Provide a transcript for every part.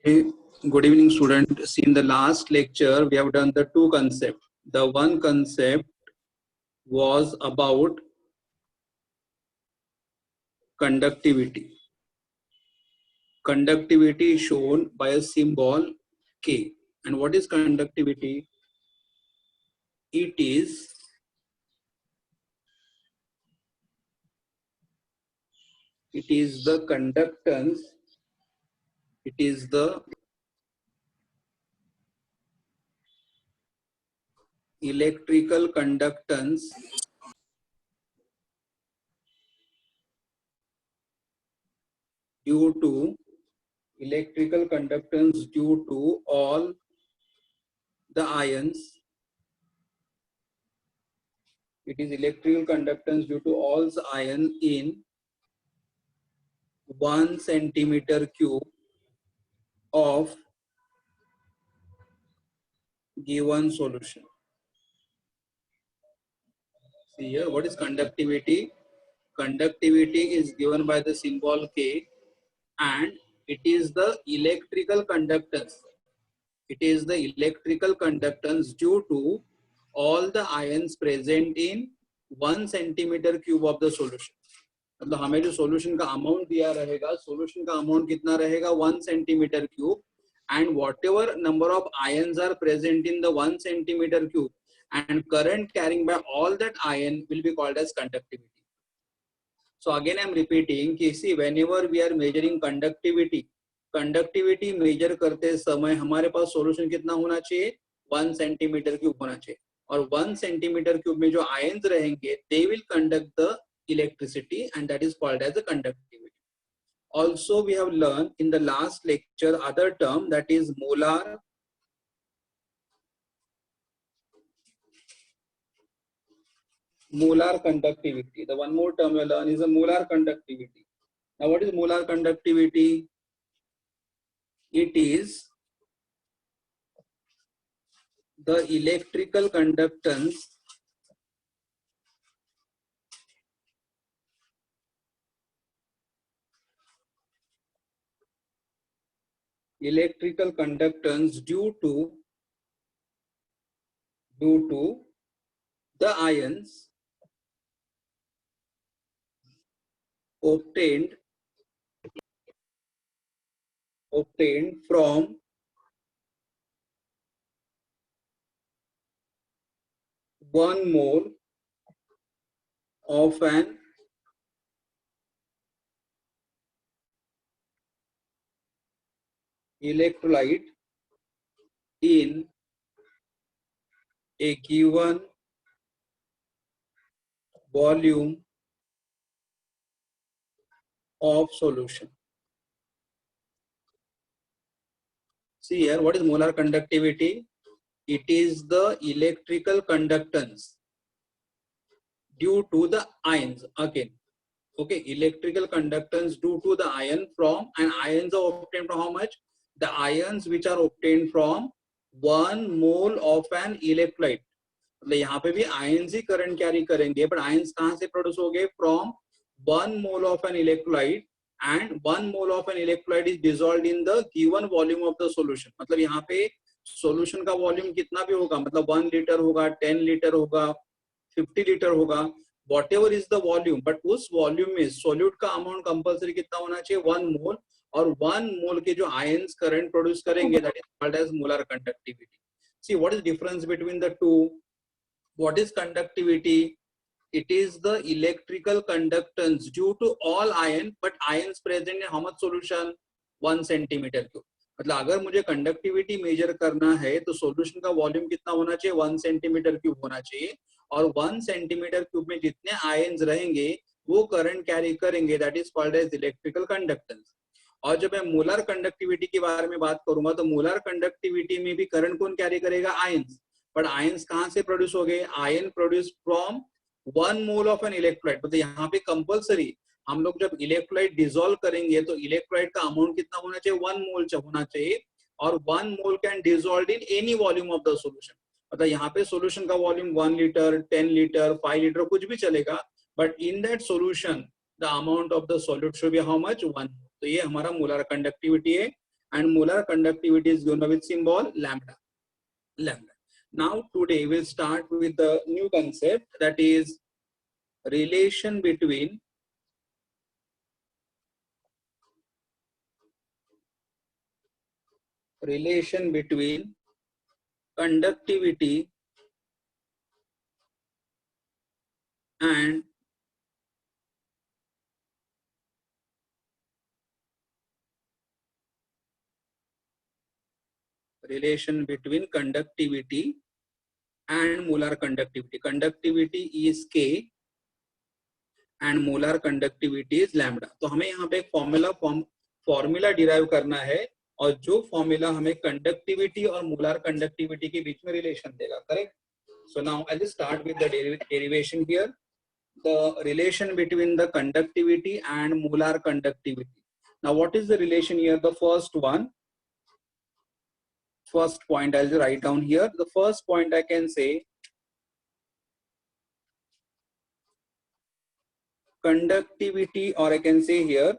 Hey, good evening, student. See, in the last lecture, we have done the two concepts. The one concept was about conductivity. Conductivity is shown by a symbol K. And what is conductivity? It is the conductance. It is the electrical conductance due to all the ions. It is electrical conductance due to all the ion in 1 centimeter cube of given solution. See here, what is conductivity? Conductivity is given by the symbol K, and it is the electrical conductance. It is the electrical conductance due to all the ions present in 1 centimeter cube of the solution. मतलब हमें जो solution का amount दिया रहेगा, solution का amount कितना रहेगा 1 centimeter cube, and whatever number of ions are present in the 1 centimeter cube and current carrying by all that ion will be called as conductivity. So again I am repeating कि see whenever we are measuring conductivity measure करते समय हमारे पास solution कितना होना चाहिए 1 centimeter cube होना चाहिए, और 1 centimeter cube में जो ions रहेंगे they will conduct the electricity, and that is called as the conductivity. Also we have learned in the last lecture other term, that is molar conductivity. The one more term we learn is a molar conductivity. Now what is molar conductivity? It is the electrical conductance due to the ions obtained from one mole of an electrolyte in a given volume of solution. See here, what is molar conductivity? It is the electrical conductance due to the ions. Again, okay, electrical conductance due to the ion from, and ions are obtained from how much? The ions which are obtained from 1 mole of an electrolyte. मतलब यहाँ पे भी ions ही current carry करेंगे, but ions कहाँ से produce होंगे? From 1 mole of an electrolyte, and 1 mole of an electrolyte is dissolved in the given volume of the solution. मतलब यहाँ पे solution का volume कितना भी होगा, मतलब 1 liter होगा, 10 liter होगा, 50 liter होगा, whatever is the volume, but उस volume में solute का amount compulsory कितना होना चाहिए? 1 mole, और 1 mole के जो ions current produce करेंगे, that is called as molar conductivity. See, what is difference between the two? What is conductivity? It is the electrical conductance due to all ion, but ions present in how much solution? 1 centimeter cube. मतलब अगर मुझे conductivity measure करना है तो solution का volume कितना होना चाहिए? 1 सेंटीमीटर क्यूब होना चाहिए, और 1 सेंटीमीटर क्यूब में जितने आयन्स रहेंगे वो करंट कैरी करेंगे, that is called as electrical conductance. और जब मैं मोलर कंडक्टिविटी के बारे में बात करूंगा तो मोलर कंडक्टिविटी में भी करंट कौन कैरी करेगा? आयन्स. बट आयन्स कहां से प्रोड्यूस हो गए? Ion produce from 1 mole of an electrolyte. मतलब यहाँ पे कंपल्सरी हम लोग जब इलेक्ट्रोलाइट डिसॉल्व करेंगे तो इलेक्ट्रोलाइट का अमाउंट कितना होना चाहिए? 1 मोल होना चाहिए, और 1 mole can dissolve in any volume of the solution. मतलब यहाँ पे सॉल्यूशन का वॉल्यूम 1 लीटर, 10 लीटर, 5 लीटर कुछ भी चलेगा, but in that solution the amount of the solute should be how much? 1. तो ये हमारा मोलर कंडक्टिविटी है. and molar conductivity is given with symbol lambda. Lambda. Now today we'll start with the new concept, that is relation between conductivity and relation between conductivity and molar conductivity. Conductivity is K and molar conductivity is lambda. तो हमें यहाँ पे एक formula derive करना है, और जो formula हमें कंडक्टिविटी और मोलर कंडक्टिविटी के बीच में रिलेशन देगा, correct. So now I will start with the derivation here. The relation between the conductivity and molar conductivity. Now what is the relation here? The first point I'll write down here. The first point I can say conductivity, or I can say here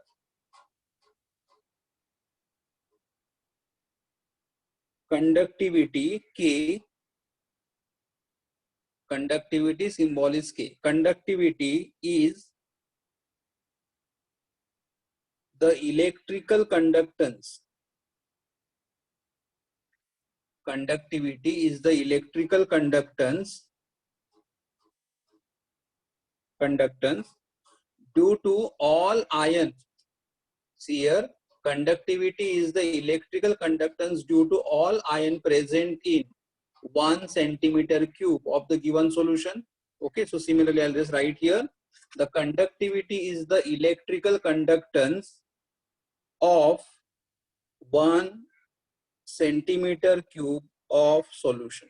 conductivity K. Conductivity symbol is K. Conductivity is the electrical conductance. Conductivity is the electrical conductance due to all ions. See here, conductivity is the electrical conductance due to all ion present in 1 centimeter cube of the given solution. Okay, so similarly I'll just write here, the conductivity is the electrical conductance of 1 centimeter cube of solution.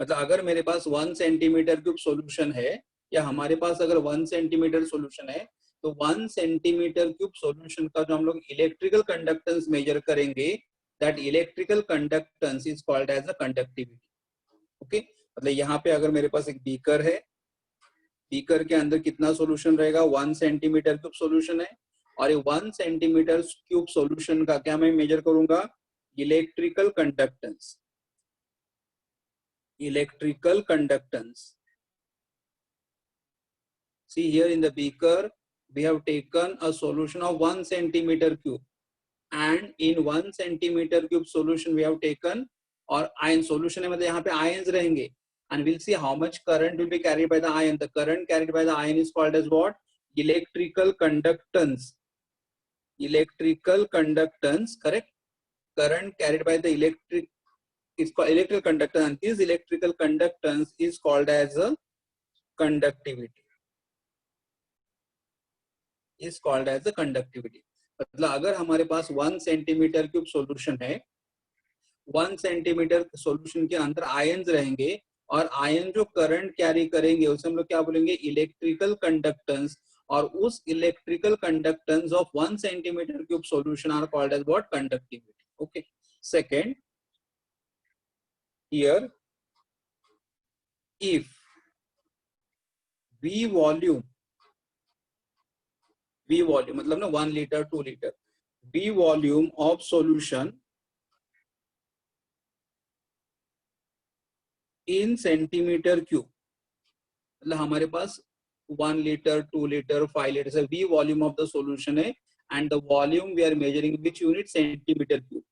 मतलब अगर मेरे पास 1 centimetre cube solution है, या हमारे पास अगर 1 centimetre solution है, तो 1 centimetre cube solution का जो हम लोग इलेक्ट्रिकल कंडक्टेंस मेजर करेंगे, that electrical conductance is called as a conductivity. Okay, मतलब यहाँ पे अगर मेरे पास एक बीकर है, बीकर के अंदर कितना सॉल्यूशन रहेगा? 1 सेंटीमीटर क्यूब सॉल्यूशन है, और ये 1 सेंटीमीटर क्यूब सॉल्यूशन का क्या मैं मेजर करूंगा? Electrical conductance. Electrical conductance. See here in the beaker, we have taken a solution of 1 centimeter cube, and in 1 centimeter cube solution we have taken, और ion solution है मतलब यहाँ पे ions रहेंगे, and we'll see how much current will be carried by the ion. The current carried by the ion is called as what? Electrical conductance. Electrical conductance, correct? Current carried by the electric is called electrical conductance, and this electrical conductance is called as a conductivity. Is called as a conductivity. मतलब अगर हमारे पास 1 centimetre cube solution है, 1 centimetre solution के अंदर ions रहेंगे, और ion जो current carry करेंगे उसे हम लोग क्या बोलेंगे? Electrical conductance. और उस electrical conductance of 1 centimetre cube solution are called as what? Conductivity. Okay. Second, here if V volume मतलब ना 1 liter 2 liter, V volume of solution in centimeter cube, मतलब हमारे पास 1 liter 2 liter 5 liter से V volume of the solution है, and the volume we are measuring which unit? Centimeter cube.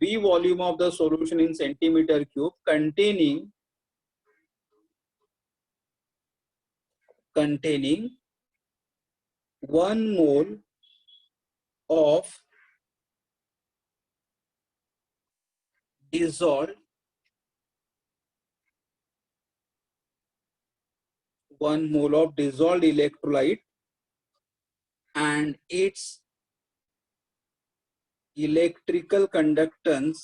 V volume of the solution in centimeter cube containing 1 mole of dissolved 1 mole of dissolved electrolyte, and its electrical conductance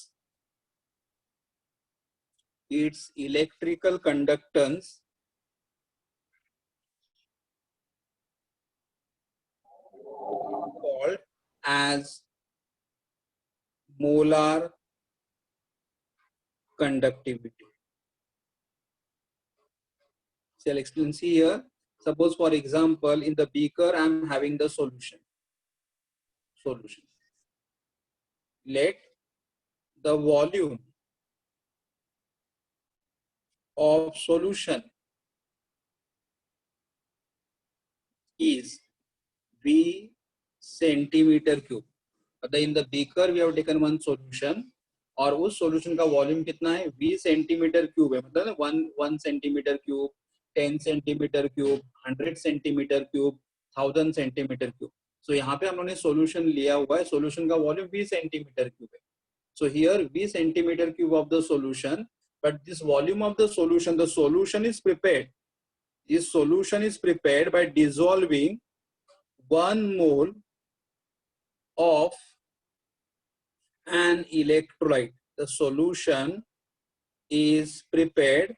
called as molar conductivity. So I'll explain. See here, suppose for example in the beaker I am having the solution. solution. Let the volume of solution is V centimeter cube. मतलब in the beaker we have taken one solution और उस solution का volume कितना है? V centimeter cube है. मतलब 1 centimeter cube, 10 centimeter cube, 100 centimeter cube, 1000 centimeter cube. So यहाँ पे हम लोगों ने solution लिया हुआ है. Solution का volume V centimeter cube है. So here V centimeter cube of the solution, but this volume of the solution is prepared. This solution is prepared by dissolving 1 mole of an electrolyte. The solution is prepared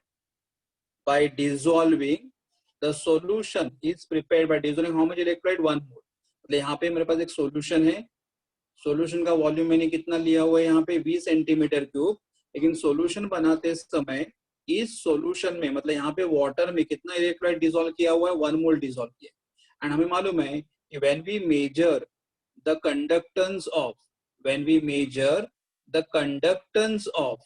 by dissolving. The solution is prepared by dissolving how much electrolyte? 1 mole. मतलब यहाँ पे मेरे पास एक solution है. Solution का volume मैंने कितना लिया हुआ है यहाँ पे 20 सेंटीमीटर क्यूब. लेकिन solution बनाते समय इस solution में मतलब यहाँ पे water में कितना electrolyte dissolve किया हुआ है? 1 mole dissolve किया. And हमें मालूम है कि when we measure the conductance of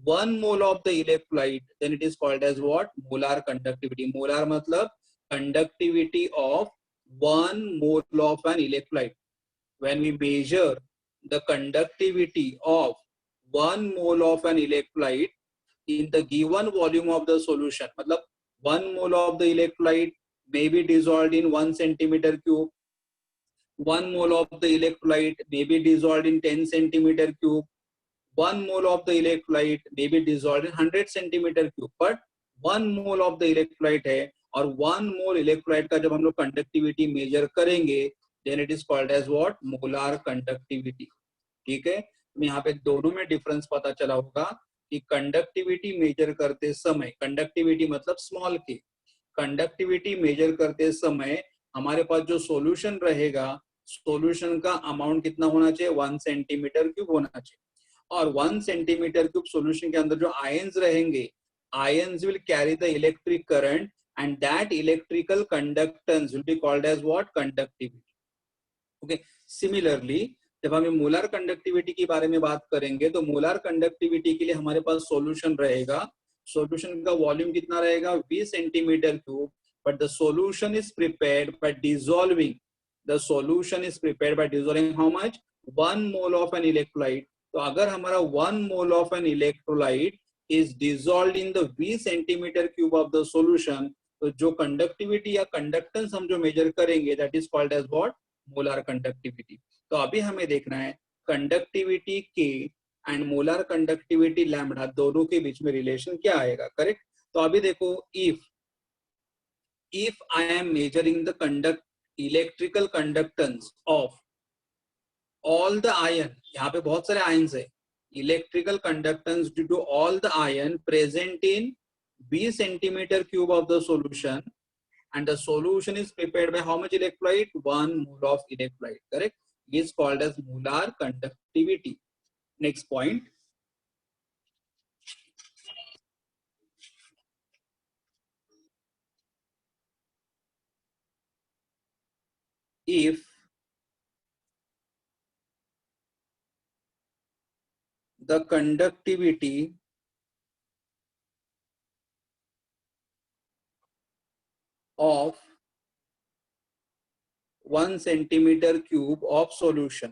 1 mole of the electrolyte, then it is called as what? Molar conductivity. Molar मतलब conductivity of 1 mole of an electrolyte. When we measure the conductivity of 1 mole of an electrolyte in the given volume of the solution, मतलब 1 mole of the electrolyte may be dissolved in 1 centimeter cube. 1 mole of the electrolyte may be dissolved in 10 centimeter cube. 1 mole of the electrolyte may be dissolved in 100 centimeter cube. But 1 mole of the electrolyte है और 1 mole electrolyte का जब हम लोग conductivity measure करेंगे, then it is called as what? Molar conductivity. ठीक है. यहाँ पे दोनों में difference पता चला होगा कि conductivity measure करते समय, conductivity मतलब small k, conductivity measure करते समय हमारे पास जो solution रहेगा, solution का amount कितना होना चाहिए? 1 सेंटीमीटर क्यूब होना चाहिए. और 1 सेंटीमीटर क्यूब solution के अंदर जो ions रहेंगे, ions will carry the electric current and that electrical conductance will be called as what? Conductivity. Okay. Similarly, जब हम मोलर कंडक्टिविटी के बारे में बात करेंगे तो मोलर कंडक्टिविटी के लिए हमारे पास सॉल्यूशन रहेगा. सॉल्यूशन का वॉल्यूम कितना रहेगा? 20 centimetre cube. But the solution is prepared by dissolving. The solution is prepared by dissolving how much? 1 mole of an electrolyte. तो अगर हमारा 1 mole of an electrolyte is dissolved in the 20 centimetre cube of the solution, तो जो conductivity या conductance हम जो measure करेंगे that is called as what? Molar conductivity. तो अभी हमें देखना है कंडक्टिविटी के एंड मोलर कंडक्टिविटी लैम्डा दोनों के बीच में रिलेशन क्या आएगा. करेक्ट. तो अभी देखो, if I am measuring the electrical conductance of all the ion, यहाँ पे बहुत सारे आयन्स है, electrical conductance due to all the ion present in 20 centimetre cube of the solution and the solution is prepared by how much electrolyte? 1 mole of electrolyte. Correct. It is called as molar conductivity. Next point. If the conductivity of 1 centimeter cube of solution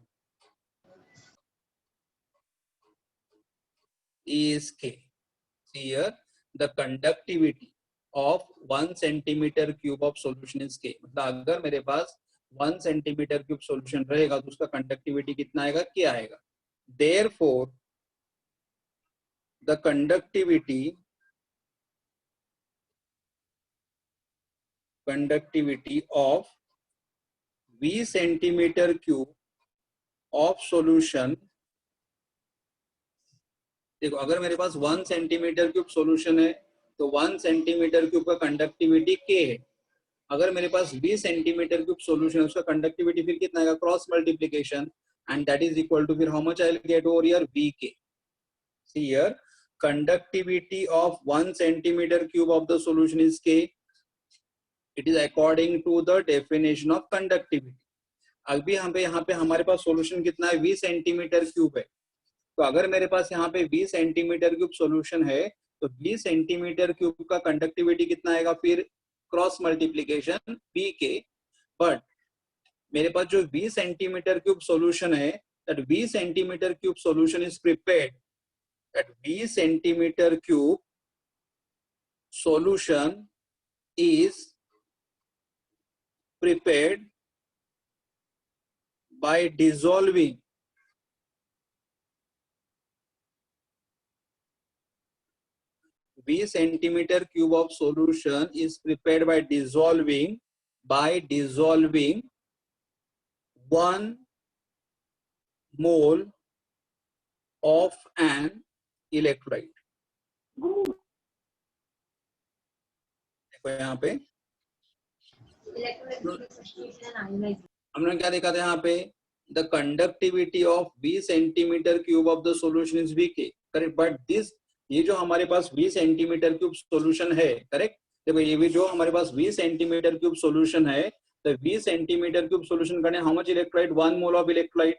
is K. Here the conductivity of 1 centimeter cube of solution is K. मतलब अगर मेरे पास 1 centimeter cube solution रहेगा तो उसका conductivity कितना आएगा? K आएगा. Therefore the conductivity of V centimeter cube of solution, देखो अगर मेरे पास 1 सेंटीमीटर क्यूब सॉल्यूशन है तो 1 सेंटीमीटर क्यूब का कंडक्टिविटी K है. अगर मेरे पास 20 सेंटीमीटर क्यूब सॉल्यूशन है उसका कंडक्टिविटी फिर कितना आएगा? Cross multiplication, and that is equal to फिर how much I will get over here? VK. See here, conductivity of 1 centimeter cube of the solution is K. It is according to the definition of conductivity. अभी यहाँ पे हमारे पास solution कितना है 20 centimetre cube है। तो अगर मेरे पास यहाँ पे 20 सेंटीमीटर क्यूब सॉल्यूशन है तो 20 सेंटीमीटर क्यूब का कंडक्टिविटी कितना आएगा फिर क्रॉस मल्टीप्लीकेशन बी के। बट मेरे पास जो 20 सेंटीमीटर क्यूब सॉल्यूशन है that 20 centimeter cube solution is prepared, that 20 centimeter cube solution is prepared by dissolving 20 centimeter cube of solution is prepared by dissolving 1 mole of an electrolyte। देखो यहाँ पे हमने क्या देखा था यहाँ पे the conductivity of 20 centimetre cube of the solution is V K, correct. But this ये जो हमारे पास 20 सेंटीमीटर क्यूब सॉल्यूशन है, करेक्ट। देखो ये भी जो हमारे पास 20 सेंटीमीटर क्यूब सॉल्यूशन है, तो 20 सेंटीमीटर क्यूब सॉल्यूशन करने how much electrolyte 1 mole of electrolyte.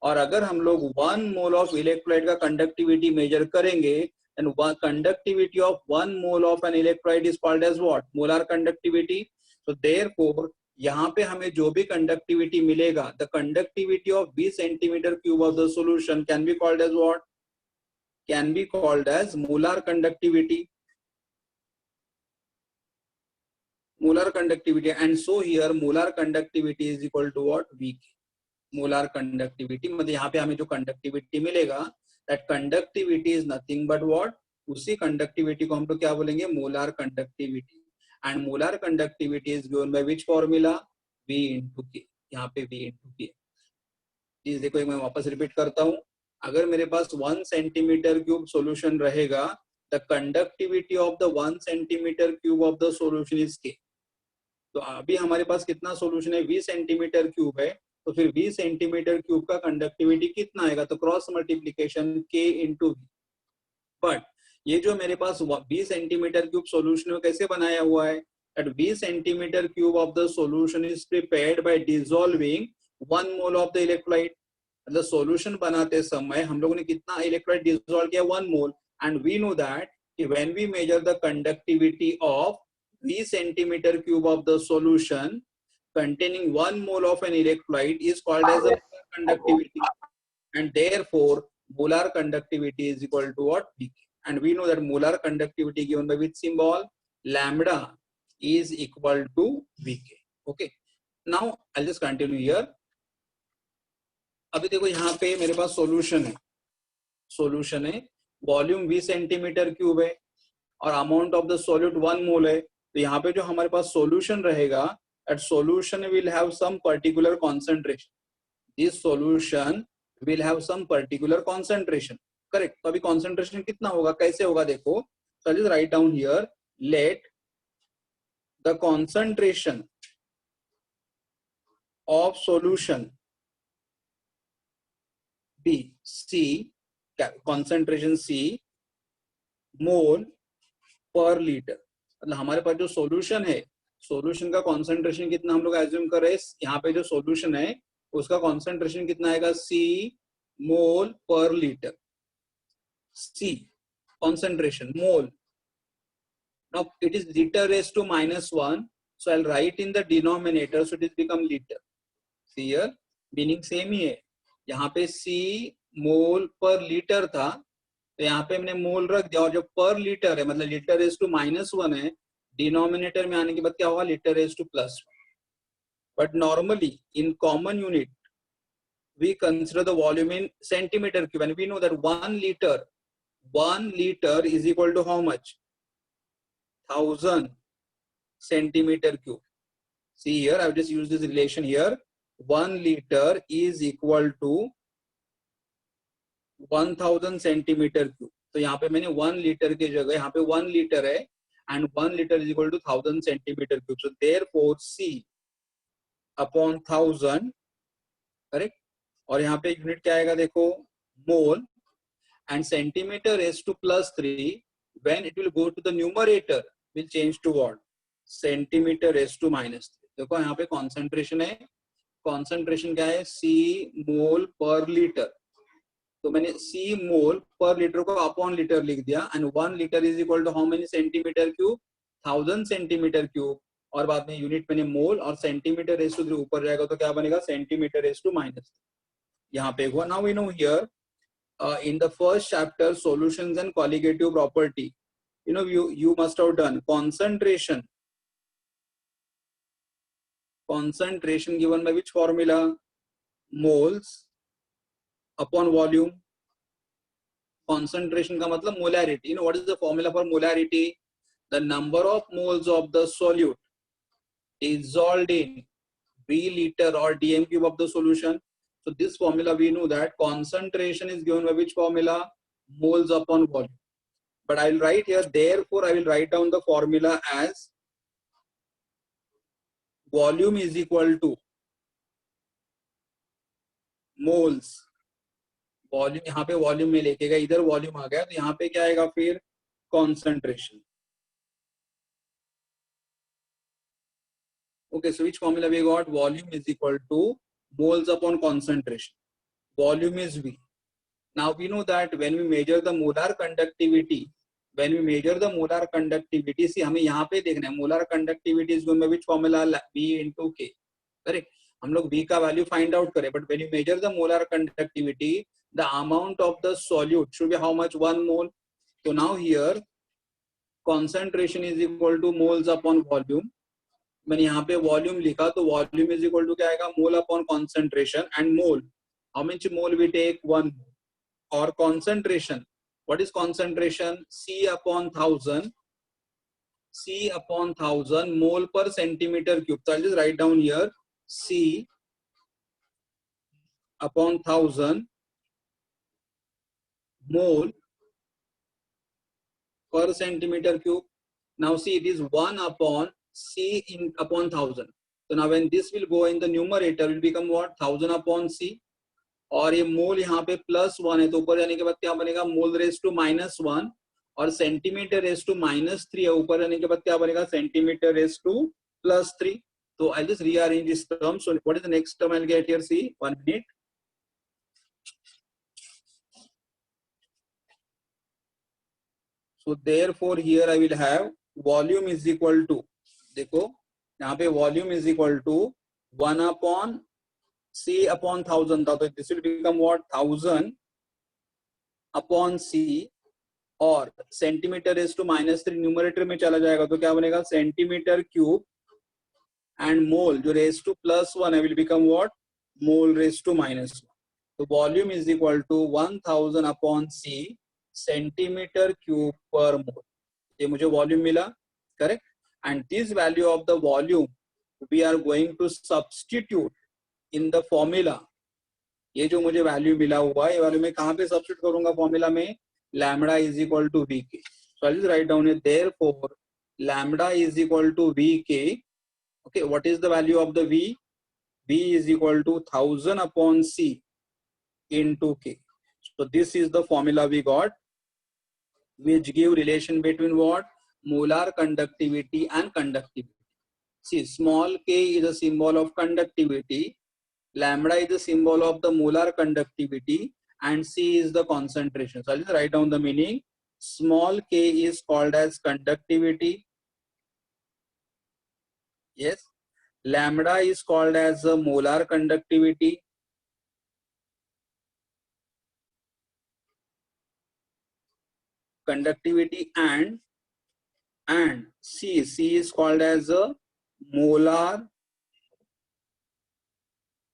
और अगर हम लोग 1 मोल ऑफ इलेक्ट्रोलाइट का कंडक्टिविटी मेजर करेंगे and conductivity of 1 mole of an electrolyte is called as what molar conductivity. So therefore यहाँ पे हमें जो भी कंडक्टिविटी मिलेगा the conductivity of 20 centimetre cube of the solution can be called as what can be called as molar conductivity. molar conductivity and so here molar conductivity is equal to what Vk। molar conductivity मतलब यहाँ पे हमें जो conductivity मिलेगा that conductivity is nothing but what उसी conductivity को हम लोग क्या बोलेंगे molar conductivity. and molar conductivity is given by which formula V into K। यहाँ पे V into K। प्लीज देखो एक मैं वापस रिपीट करता हूँ। अगर मेरे पास 1 सेंटीमीटर क्यूब सॉल्यूशन रहेगा the conductivity of the 1 centimetre cube of the solution is K। तो अभी हमारे पास कितना सॉल्यूशन है 20 सेंटीमीटर क्यूब है, तो फिर 20 सेंटीमीटर क्यूब का कंडक्टिविटी कितना आएगा तो cross multiplication K into V। But ये जो मेरे पास 20 सेंटीमीटर क्यूब सॉल्यूशन कैसे बनाया हुआ है at 20 centimetre cube of the solution is prepared by dissolving 1 mole of the electrolyte. मतलब सॉल्यूशन बनाते समय हम लोगों ने कितना इलेक्ट्रोलाइट डिसॉल्व किया 1 mole and we know that when we measure the conductivity of 20 centimeter cube of the solution containing 1 mole of an electrolyte is called as a molar conductivity and therefore molar conductivity is equal to what Vk। and we know that molar conductivity given by which symbol lambda is equal to Vk। okay, now I'll just continue here। अभी देखो यहाँ पे मेरे पास solution है volume 20 centimetre cube है और amount of the solute 1 मोल है। तो यहाँ पे जो हमारे पास सॉल्यूशन रहेगा that solution will have some particular concentration। this solution will have some particular concentration, correct। तो अभी concentration कितना होगा कैसे होगा देखो, so I'll just write down here let the concentration of solution be C, concentration C mole per liter। मतलब हमारे पास जो सॉल्यूशन है सॉल्यूशन का कॉन्सेंट्रेशन कितना हम लोग एज्यूम कर रहे हैं, यहाँ पे जो सॉल्यूशन है उसका कॉन्सेंट्रेशन कितना आएगा C मोल पर litre. C concentration mole, now it is liter raised to -1, so I'll write in the denominator so it is become liter। see here meaning same ही है, यहाँ पे C मोल पर लीटर था तो यहाँ पे हमने मोल रख दिया और जो पर लीटर है मतलब लीटर रेज टू -1 है डिनोमिनेटर में आने के बाद क्या होगा litre raise to +1। But normally in common unit we consider the volume in centimetre cube and we know that 1 liter is equal to how much 1000 centimeter cube। see here I've just used this relation here, 1 liter is equal to 1000 centimetre cube. तो यहाँ पे मैंने 1 litre की जगह यहाँ पे 1 litre है and 1 litre is equal to 1000 centimetre cube. So therefore C upon 1000, correct. और यहाँ पे यूनिट क्या आएगा देखो mole and centimetre raise to +3 when it will go to the numerator will change to what centimetre raise to -3। देखो यहाँ पे concentration है कॉन्सेंट्रेशन क्या है, C मोल पर लीटर, तो मैंने C मोल पर लीटर को अपॉन लीटर लिख दिया, and 1 litre is equal to how many centimetre cube, 1000 centimetre cube, और बाद में यूनिट मैंने मोल और सेंटीमीटर रेस टू ऊपर जाएगा तो क्या बनेगा, सेंटीमीटर रेस टू माइनस, यहाँ पे हुआ. Now we know here in the first chapter solutions and colligative property, you must have done concentration given by which formula, moles upon volume. concentration का मतलब molarity. What is the formula for molarity? The number of moles of the solute dissolved in V liter or dm cube of the solution. So this formula we know that concentration is given by which formula, moles upon volume. But I will write here, therefore I will write down the formula as volume is equal to moles. Volume यहाँ पे volume में लेके गया, इधर volume आ गया तो यहाँ पे क्या आएगा फिर, concentration. Okay, so which formula we got? Volume is equal to moles upon concentration. Volume is V. Now we know that when we measure the molar conductivity, see हमें यहाँ पे देखना है, molar conductivity is given by which formula, V into K. Correct? हम लोग V का value find out करें, but when you measure the molar conductivity, the amount of the solute should be how much, 1 mole. So now here concentration is equal to moles upon volume. मैंने यहाँ पे volume लिखा तो volume is equal to क्या आएगा, mole upon concentration, and mole, how much mole we take, 1 mole. और concentration, what is concentration, C upon 1000 mole per centimetre cube. So I'll just write down here C upon 1000 mole per centimeter cube. Now see, it is 1 upon C upon 1000. So now when this will go in the numerator, will become what, 1000 upon C. और ये मोल यहाँ पे +1 है तो ऊपर जाने के बाद क्या बनेगा, मोल रेस टू -1, और सेंटीमीटर रेस टू -3 है, ऊपर जाने के बाद क्या बनेगा, सेंटीमीटर रेस टू +3. तो I just rearrange this term. So what is the next term I will get here, see 1 minute. So therefore here I will have volume is equal to, देखो यहाँ पे volume is equal to 1 upon C upon 1000 था, तो this will become what, 1000 upon C, और centimetre raise to -3 numerator में चला जाएगा तो क्या बनेगा, सेंटीमीटर क्यूब, एंड मोल जो रेस टू +1 है will become what, mole raise to -1. तो volume is equal to 1000 upon C centimetre cube per mole. ये मुझे वॉल्यूम मिला, correct. And this value of the volume we are going to substitute in the formula. ये जो मुझे value मिला हुआ है, ये वैल्यू मैं कहाँ पे सब्स्टिट्यूट करूंगा, फॉर्मूला में, lambda is equal to V K. So I will write down it, therefore lambda is equal to V K. Okay, what is the value of the V, V is equal to 1000 upon C into K. So this is the formula we got, which give relation between what, molar conductivity and conductivity. See, small k is a symbol of conductivity, lambda is the symbol of the molar conductivity, and C is the concentration. So I'll just write down the meaning. Small k is called as conductivity. Yes. Lambda is called as the molar conductivity. And C is called as a molar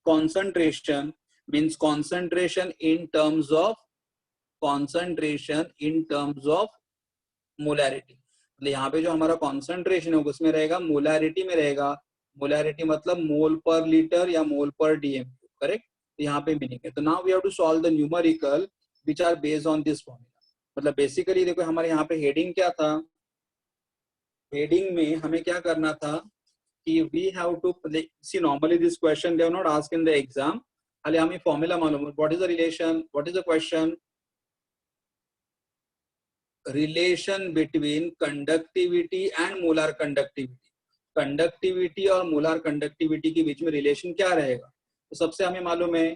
concentration, means concentration in terms of molarity. मतलब यहाँ पे जो हमारा concentration है उसमें रहेगा molarity में रहेगा. molarity मतलब मोल पर लीटर या मोल पर डीएम, करेक्ट. तो यहाँ पे मीनिंग है. तो now we have to solve the numerical which are based on this formula. मतलब बेसिकली देखो हमारे यहाँ पे हेडिंग क्या था, हेडिंग में हमें क्या करना था कि we have to see, normally this question they have not asked in the exam, खाली हमें फॉर्मूला मालूम है. What is the relation, what is the question, relation between conductivity and molar conductivity. Conductivity और मोलार कंडक्टिविटी के बीच में relation क्या रहेगा. तो सबसे हमें मालूम है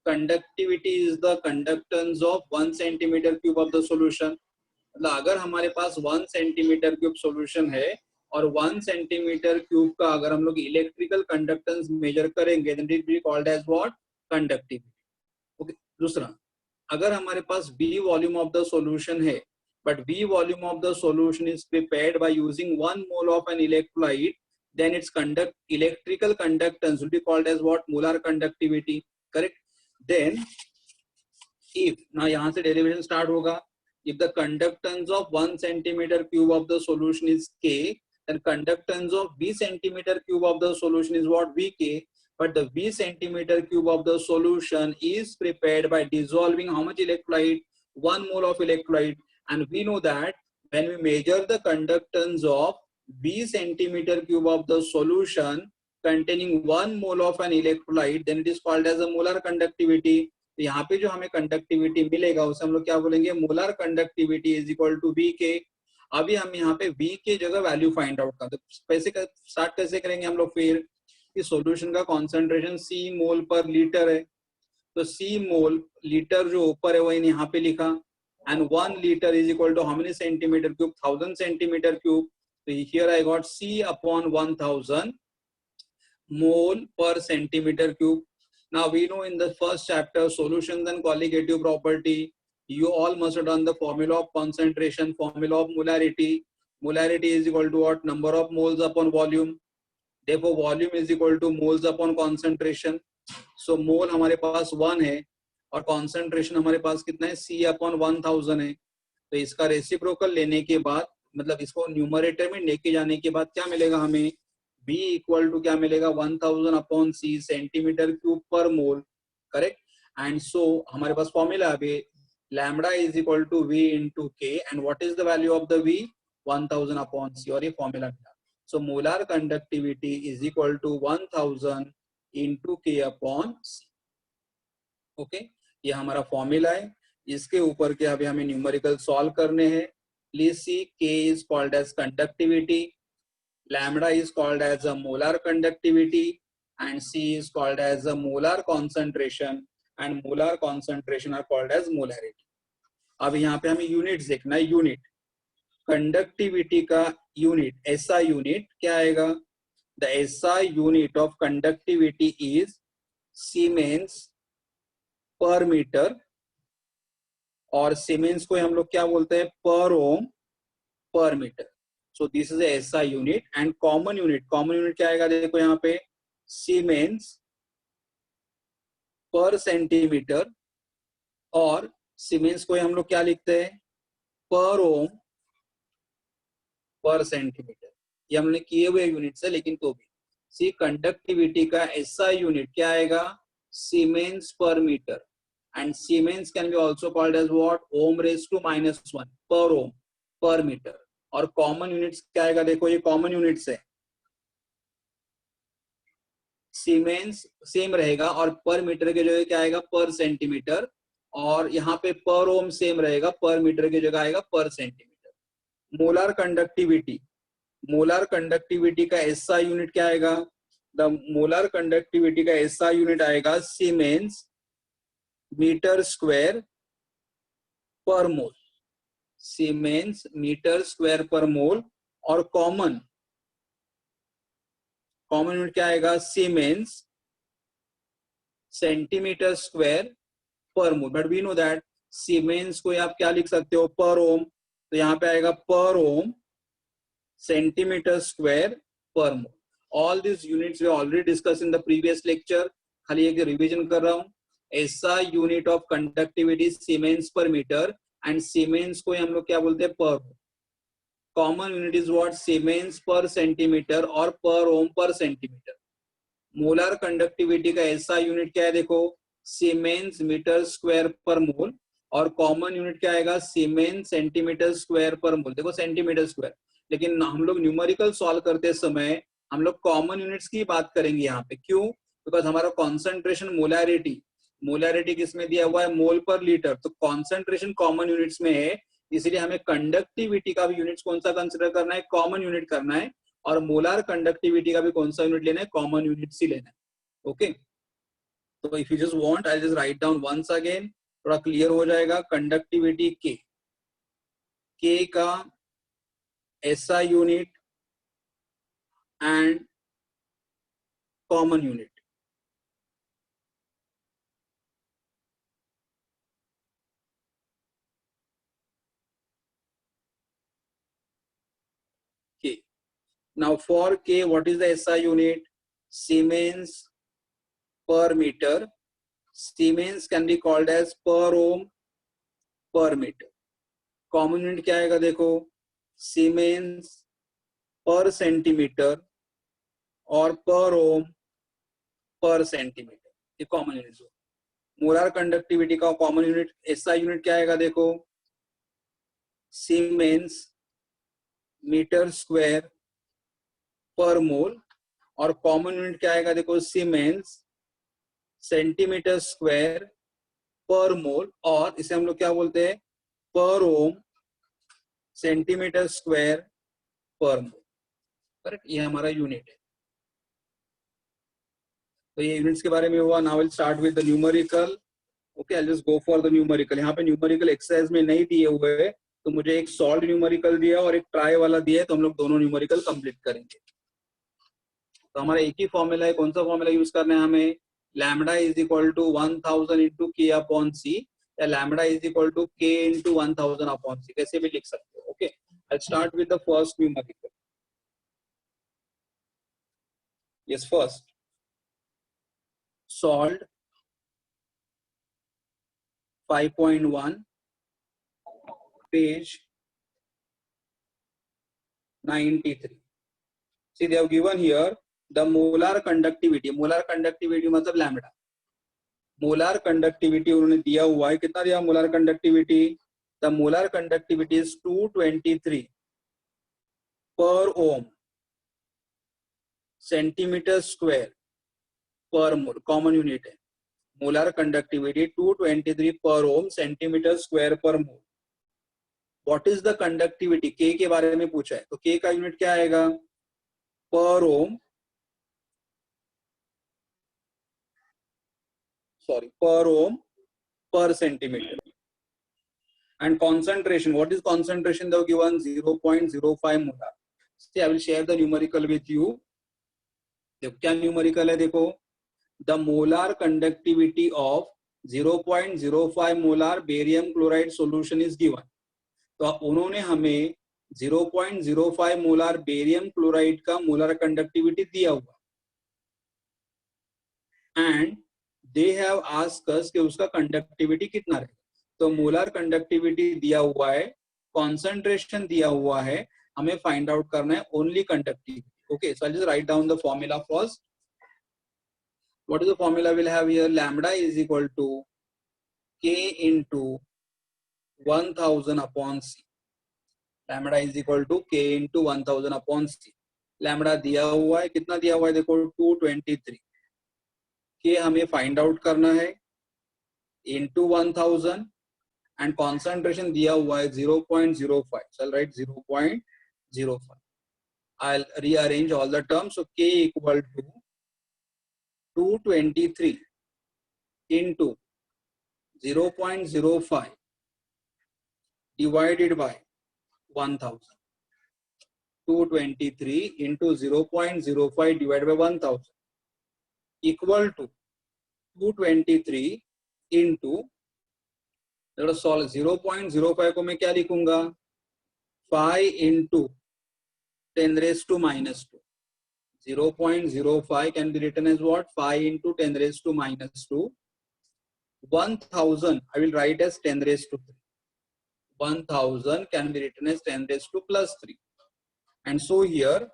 conductivity is the conductance of 1 centimetre cube of the solution. मतलब अगर हमारे पास 1 सेंटीमीटर क्यूब सॉल्यूशन है और 1 सेंटीमीटर क्यूब का अगर हम लोग इलेक्ट्रिकल कंडक्टेंस मेजर करेंगे then it be called as what, conductivity. Okay, दूसरा, अगर हमारे पास V volume of the solution है but V volume of the solution is prepared by using 1 mole of an electrolyte, then its electrical conductance will be called as what, molar conductivity, correct? Then if, now यहाँ से derivation start होगा, if the conductance of 1 centimeter cube of the solution is K, then conductance of V centimeter cube of the solution is what, Vk, but the V centimeter cube of the solution is prepared by dissolving how much electrolyte, 1 mole of electrolyte. And we know that when we measure the conductance of V centimeter cube of the solution containing 1 mole of an electrolyte, then it is called as a molar conductivity. तो यहाँ पे जो हमें conductivity मिलेगा उसे हम लोग क्या बोलेंगे, molar conductivity is equal to V K. अभी हम यहाँ पे वी के जगह वैल्यू फाइंड आउट कर, तो स्टार्ट कैसे करेंगे हम लोग, फिर कि सॉल्यूशन का कॉन्सेंट्रेशन सी मोल पर लीटर है, तो सी मोल लीटर जो ऊपर है वो यहाँ पे लिखा, and 1 liter is equal to how many centimeter cube, 1000 centimeter cube. So here I got C upon 1000 mole per centimeter cube. Now we know in the first chapter solutions and colligative property, you all must have done the formula of concentration, formula of molarity. Molarity is equal to what, number of moles upon volume. Therefore volume is equal to moles upon concentration. So mole हमारे पास 1 है और concentration हमारे पास कितना है, C upon 1000 है। तो इसका reciprocal लेने के बाद, मतलब इसको न्यूमरेटर में लेके जाने के बाद क्या मिलेगा हमें, B इक्वल टू क्या मिलेगा, 1000 upon C centimetre cube per mole, correct. And so हमारे पास फॉर्मूला अभी lambda is equal to V into K, and what is the value of the V, 1000 upon C, और ये फॉर्मूला मिला। So molar conductivity is equal to 1000 into K upon C। Okay, ये हमारा formula है, इसके ऊपर के अभी हमें न्यूमेरिकल सॉल्व करने हैं। Please see, K is called as conductivity, lambda is called as a molar conductivity, and C is called as a molar concentration, and molar concentration are called as molarity. अब यहाँ पे हमें unit देखना है, unit conductivity का unit, SI unit क्या आएगा, the SI unit of conductivity is siemens per metre, और सीमेंस को हम लोग क्या बोलते हैं, per ohm per metre. So this is SI unit. And common unit क्या आएगा, देखो यहाँ पे सीमेंस पर सेंटीमीटर, और सीमेंस को हम लोग क्या लिखते हैं, पर ओम पर सेंटीमीटर। ये हमने किए हुए यूनिट है, लेकिन तो भी सी कंडक्टिविटी का SI यूनिट क्या आएगा, siemens per metre, and Siemens can be also called as what, ohm raised to -1 per ohm per meter। और कॉमन यूनिट्स क्या आएगा, देखो ये कॉमन यूनिट्स है, सीमेंस सेम रहेगा और पर मीटर के जगह क्या आएगा, पर सेंटीमीटर, और यहाँ पे पर ओम सेम रहेगा, पर मीटर की जगह आएगा पर सेंटीमीटर। मोलर कंडक्टिविटी का SI यूनिट क्या आएगा, द मोलर कंडक्टिविटी का SI यूनिट आएगा सीमेंस मीटर स्क्वायर पर मोल, सीमेंस मीटर स्क्वायर पर मोल, और कॉमन यूनिट क्या आएगा, siemens centimetre square per mole. But we know that siemens को आप क्या लिख सकते हो, पर ओम, तो यहाँ पे आएगा पर ohm centimetre square per mole. All this units we already discuss in the previous lecture, खाली एक रिवीजन कर रहा हूँ। SI unit of conductivity siemens per metre, and siemens को हम लोग क्या बोलते हैं, पर। Common unit is what, siemens per centimetre और per ohm per centimetre. Molar conductivity का SI यूनिट क्या है, देखो सीमेंस मीटर स्क्वायर पर मोल, और कॉमन यूनिट क्या आएगा, सीमेंस सेंटीमीटर स्क्वायर पर मोल। देखो सेंटीमीटर स्क्वायर, लेकिन हम लोग न्यूमेरिकल सॉल्व करते समय हम लोग कॉमन यूनिट्स की बात करेंगे यहाँ पे। क्यों, बिकॉज हमारा कॉन्सेंट्रेशन मोलैरिटी किसमें दिया हुआ है, मोल पर लीटर, तो कॉन्सेंट्रेशन कॉमन यूनिट्स में है, इसलिए हमें कंडक्टिविटी का भी यूनिट्स कौन सा कंसिडर करना है, कॉमन यूनिट करना है, और मोलर कंडक्टिविटी का भी कौन सा यूनिट लेना है, कॉमन यूनिट्स ही लेना है। ओके, तो if you just want I just write down once again, थोड़ा क्लियर हो जाएगा. कंडक्टिविटी के का SI unit and common unit. K. Now for K, what is the SI unit? Siemens per meter. Siemens can be called as per ohm per meter. Common unit क्या आएगा देखो, siemens per centimetre और per ohm per centimetre, ये common unit. Molar conductivity का common unit SI unit क्या आएगा देखो, siemens metre square per मोल, और कॉमन यूनिट क्या आएगा देखो, सीमेंस सेंटीमीटर स्क्वायर पर मोल, और इसे हम लोग क्या बोलते हैं, per ohm centimetre square per मोल. करेक्ट, ये हमारा यूनिट है. तो ये यूनिट्स के बारे में हुआ. Now will start with the numerical. Okay, I just go for the numerical. यहाँ पे न्यूमेरिकल एक्सरसाइज में नहीं दिए हुए, तो मुझे एक सॉल्व न्यूमेरिकल दिया और एक ट्राई वाला दिया है, तो हम लोग दोनों न्यूमेरिकल कंप्लीट करेंगे. तो हमारा एक ही फॉर्मूला है. कौन सा फॉर्मूला यूज करना है हमें, lambda is equal to 1000 into K upon C, या lambda is equal to K into 1000 upon C, कैसे भी लिख सकते हो. Okay, I start with the first numerical. Yes, first solve 5.1 page 93. See, they have given here the molar conductivity. Molar conductivity मतलब lambda. Molar conductivity उन्होंने दिया हुआ है. कितना दिया molar conductivity? The molar conductivity is 223 per ohm centimetre square per mole. Common unit है. Molar conductivity 223 per ohm centimetre square per mole. What is the conductivity? K के बारे में पूछा है, तो के का यूनिट क्या आएगा, पर ओम, सॉरी, पर ohm per centimetre. And concentration, what is concentration? They have given 0.05 molar. See, I will share the numerical with you. देखो क्या न्यूमेरिकल है, देखो, the molar conductivity of 0.05 molar barium chloride solution is given. तो उन्होंने हमें 0.05 molar barium chloride का molar conductivity दिया हुआ, and they have asked us कि उसका कंडक्टिविटी कितना रहेगा. तो मोलार कंडक्टिविटी दिया हुआ है, कॉन्सेंट्रेशन दिया हुआ है, हमें फाइंड आउट करना है only conductivity. Okay, so I just write down the formula first. What is the formula will have here, lambda is equal to K into 1000 upon C. Lambda is equal to K into 1000 upon C. Lambda दिया हुआ है, कितना दिया हुआ है देखो, 223. के हमें फाइंड आउट करना है इनटू 1000, एंड कॉन्सेंट्रेशन दिया हुआ है 0.05. चल right, 0.05. I'll rearrange all the terms. So K equal to 223 into 0.05 divided by 1000. 223 into 0.05 divided by 1000 equal to 223 into, solve 0.05 को मैं क्या लिखूंगा, 5 into 10 raised to minus 2. 0.05 can be written as what, 5 into 10 raised to minus 2. 1000 I will write as 10 raised to 3. 1000 can be written as 10 raised to plus 3. And so here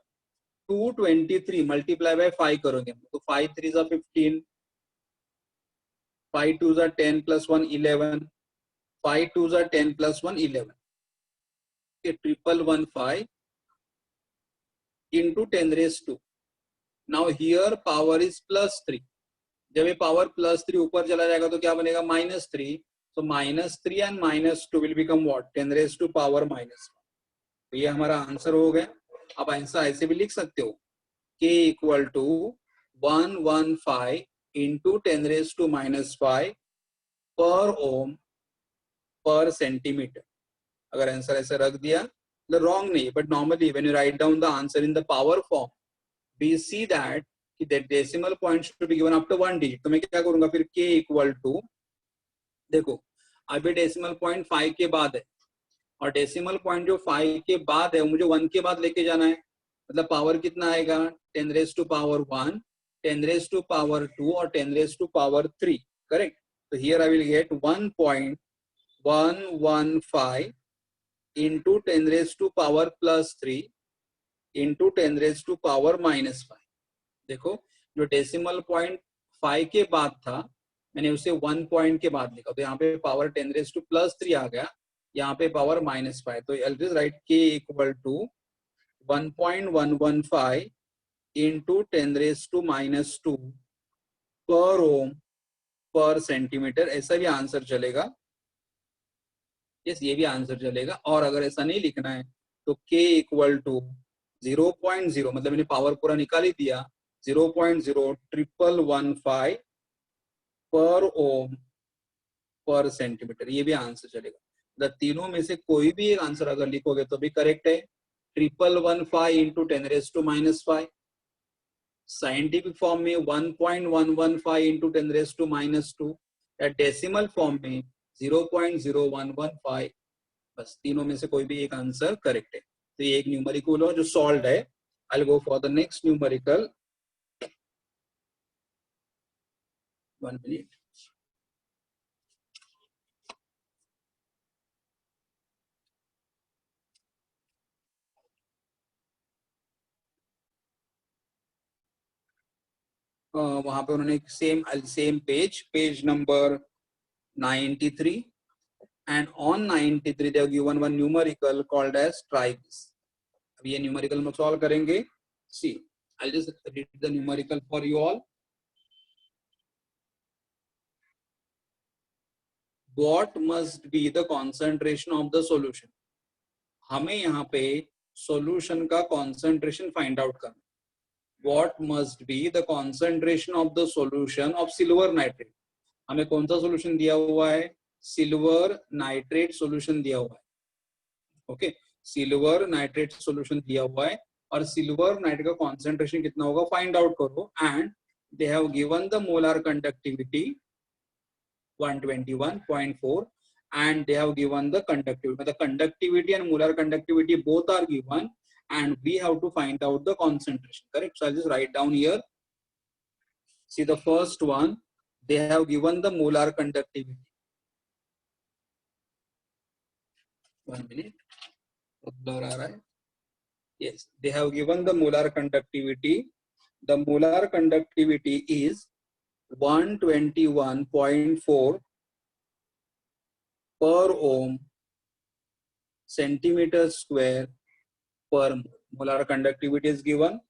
223 multiply by 5 करोगे, तो 5 3s are 15, 5 2s are 10 plus 1 11, 5 2s are 10 plus 1 11. Okay, 1115 into 10 raised to. Now here power is plus 3. जब ये power plus 3 ऊपर चला जाएगा तो क्या बनेगा, minus 3. So minus 3 and minus 2 will become what, 10 raised to power minus 1. तो ये हमारा आंसर हो गया. आप आंसर ऐसे भी लिख सकते हो, K equal to 115 इंटू 10⁻⁻⁵ पर ओम पर सेंटीमीटर। अगर आंसर ऐसे रख दिया तो रॉन्ग नहीं, but normally when you write down the answer in the power form we see that कि that decimal point should be given after 1 digit. तो मैं क्या करूंगा फिर k इक्वल टू, देखो अभी डेसिमल पॉइंट 5 के बाद है और डेसिमल पॉइंट जो 5 के बाद है मुझे 1 के बाद लेके जाना है, मतलब पावर कितना आएगा 10⁻⁻1, 10⁻⁻2 और 10⁻⁻3, करेक्ट। तो here I will gate 1.115 into 10⁻+3 into 10⁻⁻5। देखो जो डेसिमल पॉइंट 5 के बाद था मैंने उसे 1 पॉइंट के बाद लिखा, तो यहाँ पे पावर 10⁻+3 आ गया, यहाँ पे पावर -5। तो I will write k equal to 1.115 into 10⁻² पर ओम पर सेंटीमीटर। ऐसा भी आंसर चलेगा, यस ये भी आंसर चलेगा। और अगर ऐसा नहीं लिखना है तो k इक्वल टू 0.0, मतलब मैंने पावर पूरा निकाल ही दिया, 0.0115 पर ओम पर सेंटीमीटर, ये भी आंसर चलेगा। मतलब तीनों में से कोई भी एक आंसर अगर लिखोगे तो भी करेक्ट है। 1115 इंटू 10⁻⁻5, साइंटिफिक फॉर्म में 1.115 इंटू 10⁻², या डेसिमल फॉर्म में 0.0115। बस तीनों में से कोई भी एक आंसर करेक्ट है। तो ये एक न्यूमेरिकल हो जो सॉल्व है। I will go for the next numerical, 1 minute. वहां पे उन्होंने same page number 93, and on 93 they have given one numerical called as try this। अब ये न्यूमेरिकल में सॉल्व करेंगे। सी I'll just read the numerical for you all। What must be the concentration of the solution? हमें यहाँ पे solution का concentration find out करना। What must be the concentration of the solution of silver nitrate? हमें कौन सा solution दिया हुआ है, सिल्वर नाइट्रेट सॉल्यूशन दिया हुआ है। ओके सिल्वर नाइट्रेट सॉल्यूशन दिया हुआ है और सिल्वर नाइट्रेट का कॉन्सेंट्रेशन कितना होगा फाइंड आउट करो। And they have given the molar conductivity 121.4 and they have given the conductivity, the conductivity and molar conductivity both are given and we have to find out the concentration, correct? So I'll just write down here. See the first one, they have given the molar conductivity, 1 minute, blur aa raha hai. Yes, they have given the molar conductivity. The molar conductivity is 121.4 per ohm centimeter square per mole. Molar conductivity is given.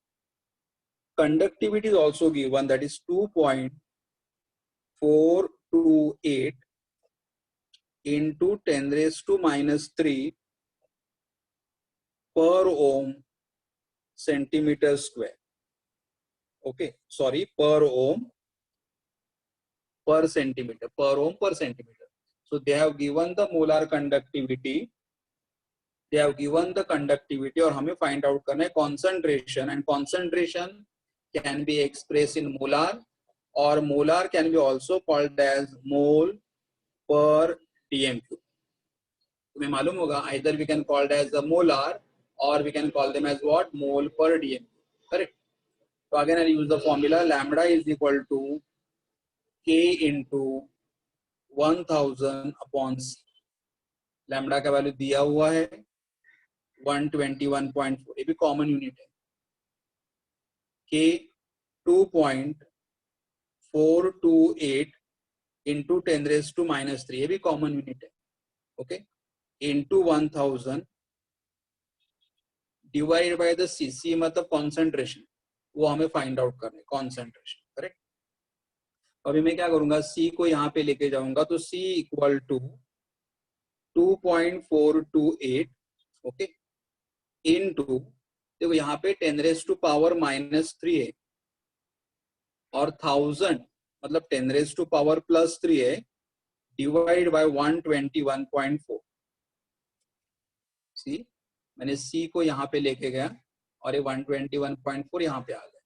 Conductivity is also given, that is 2.428 into 10⁻³ per ohm centimeter square. Okay, sorry, per ohm per centimeter, per ohm per centimeter. So they have given the molar conductivity, they have given the conductivity और हमें find out करना है concentration, and concentration can be expressed in molar or molar can be also called as mole per dm³। तुम्हें मालूम होगा either we can call it as the molar or we can call them as what, mole per dm³, correct? So again I'll use the formula, lambda is equal to k into 1000 upon c। Lambda का value दिया हुआ है 121.4, ये भी common unit है। k 2.428 into 10⁻³ ये भी common unit है। Okay into 1000 divide by the C मतलब कॉन्सेंट्रेशन, वो हमें फाइंड आउट करना है कॉन्सेंट्रेशन, करेक्ट? अभी मैं क्या करूंगा, c को यहाँ पे लेके जाऊंगा, तो c equal to 2.428 okay into, देखो यहाँ पे 10⁻³ है और 1000 मतलब 10 रेज टू पावर प्लस 3 है, डिवाइड बाय 121.4। सी, मैंने सी को यहाँ पे लेके गया और ये 121.4 यहाँ पे आ गया।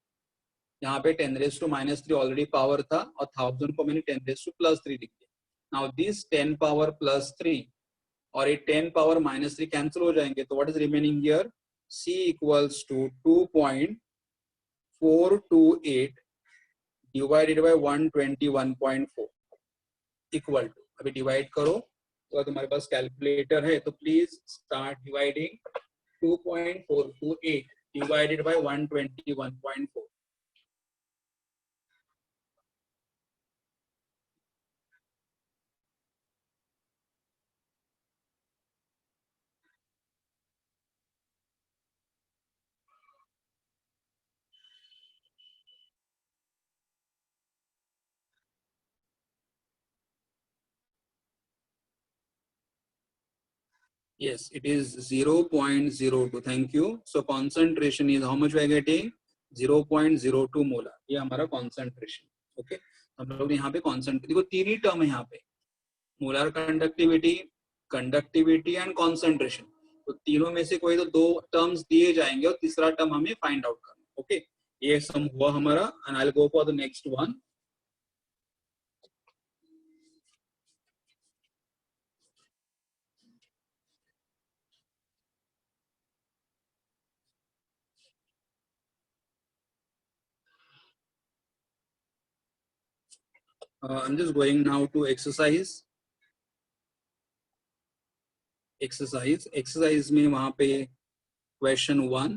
यहाँ पे 10 raise to minus 3 already power था और 1000 को मैंने 10 रेज टू प्लस 3 लिख दिया। नाउ दिस 10 पावर प्लस 3 और ये 10 पावर माइनस 3 कैंसिल हो जाएंगे, तो what is remaining here, C equals to 2.428 divided by 121.4 equal to, अभी डिवाइड करो तो तुम्हारे पास कैलकुलेटर है तो please start dividing. 2.428 divided by 121.4, yes it is 0.02, thank you. So concentration is how much we are getting, 0.02 molar, ये हमारा concentration। Okay, हम लोग यहाँ पे concentration, देखो तीन ही टर्म है यहाँ पे, molar conductivity, conductivity and concentration, तो तीनों में से कोई तो दो टर्म्स दिए जाएंगे और तीसरा टर्म हमें फाइंड आउट करना। ओके, ये सम हुआ हमारा and I will go for the next one. I'm just going now to exercise में वहां पे question 1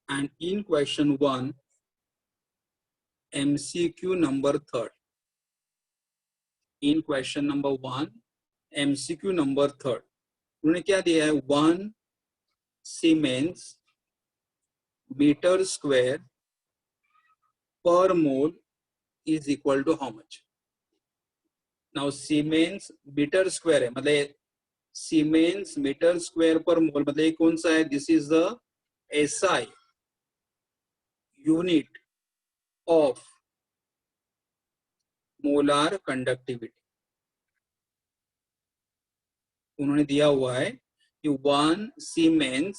and in question 1 MCQ number 3, in question number 1 MCQ number 3 उन्होंने क्या दिया है, 1 siemens metre square per mole is equal to how much? Now Siemens metre square है, मतलब Siemens metre square per मोल, मतलब ये कौन सा है, this is the SI unit of molar conductivity. उन्होंने दिया हुआ है कि 1 Siemens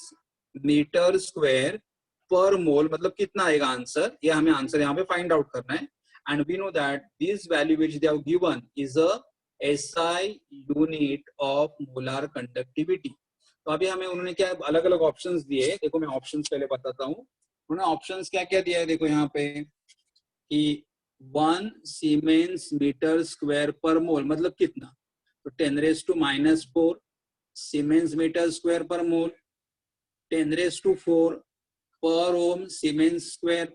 मीटर स्क्वायर पर मोल, मतलब कितना आएगा आंसर, ये हमें आंसर यहाँ पे फाइंड आउट करना है। And we know that this value which they have given is a SI unit of molar conductivity। तो अभी हमें उन्होंने क्या अलग अलग ऑप्शंस दिए, देखो मैं ऑप्शंस पहले बताता हूँ। उन्होंने ऑप्शंस क्या क्या दिया है, देखो यहाँ पे कि 1 सीमेंस मीटर स्क्वायर पर मोल मतलब कितना, तो 10 raise to minus 4 siemens metre square per mole, 10 raise to 4 पर ओम siemens square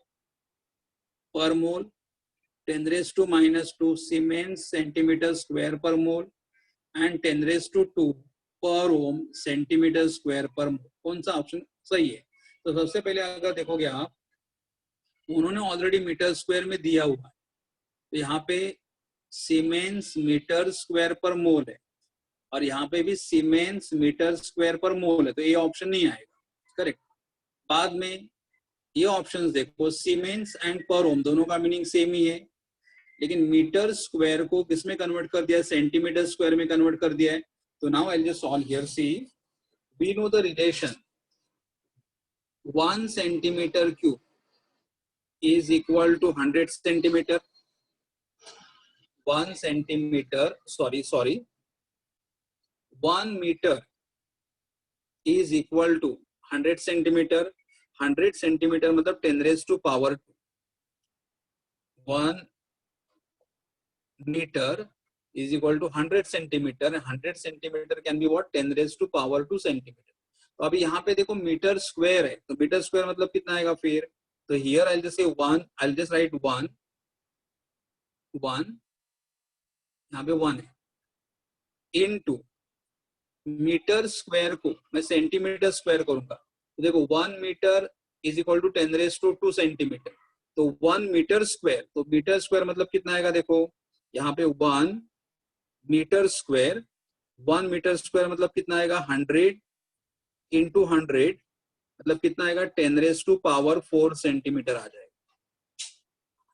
per mole, 10 raised to minus 2 Siemens centimeter square per mole and 10 raised to 2 per ohm centimeter square per mole। कौन सा option सही है? तो सबसे पहले अगर देखोगे आप, उन्होंने ऑलरेडी मीटर स्क्वायर में दिया हुआ है, तो यहाँ पे सीमेंस मीटर स्क्वायर पर मोल है और यहाँ पे भी सीमेंस मीटर स्क्वायर पर मोल है, तो ये ऑप्शन नहीं आएगा, करेक्ट। बाद में ये ऑप्शंस देखो, सीमेंस एंड पर ओम दोनों का मीनिंग सेम ही है, लेकिन मीटर स्क्वायर को किसमें कन्वर्ट कर दिया है, सेंटीमीटर स्क्वायर में कन्वर्ट कर दिया है। तो now I will just solve here. See, we know the relation 1 centimetre cube is equal to 100 centimeter, 1 centimeter, sorry 1 meter is equal to 100 centimeter, 100 centimeter मतलब 10 raised to power 2, 1 meter is equal to 100 centimeter and 100 centimeter can be what, 10 raised to power 2 centimeter। तो अभी यहाँ पे देखो metre square है, तो metre square मतलब कितना आएगा फिर, तो here I just say 1, I just right 1 यहाँ पे 1 है इनटू मीटर स्क्वायर को मैं सेंटीमीटर स्क्वायर करूंगा, तो देखो 1 metre is equal to 10 raise to 2 centimetre, तो 1 मीटर स्क्वायर, तो मीटर स्क्वायर मतलब कितना आएगा, देखो यहाँ पे 1 मीटर स्क्वायर, 1 मीटर स्क्वायर मतलब कितना आएगा 100 इंटू 100 मतलब कितना आएगा 10 रेज़ टू पावर 4 सेंटीमीटर आ जाएगा।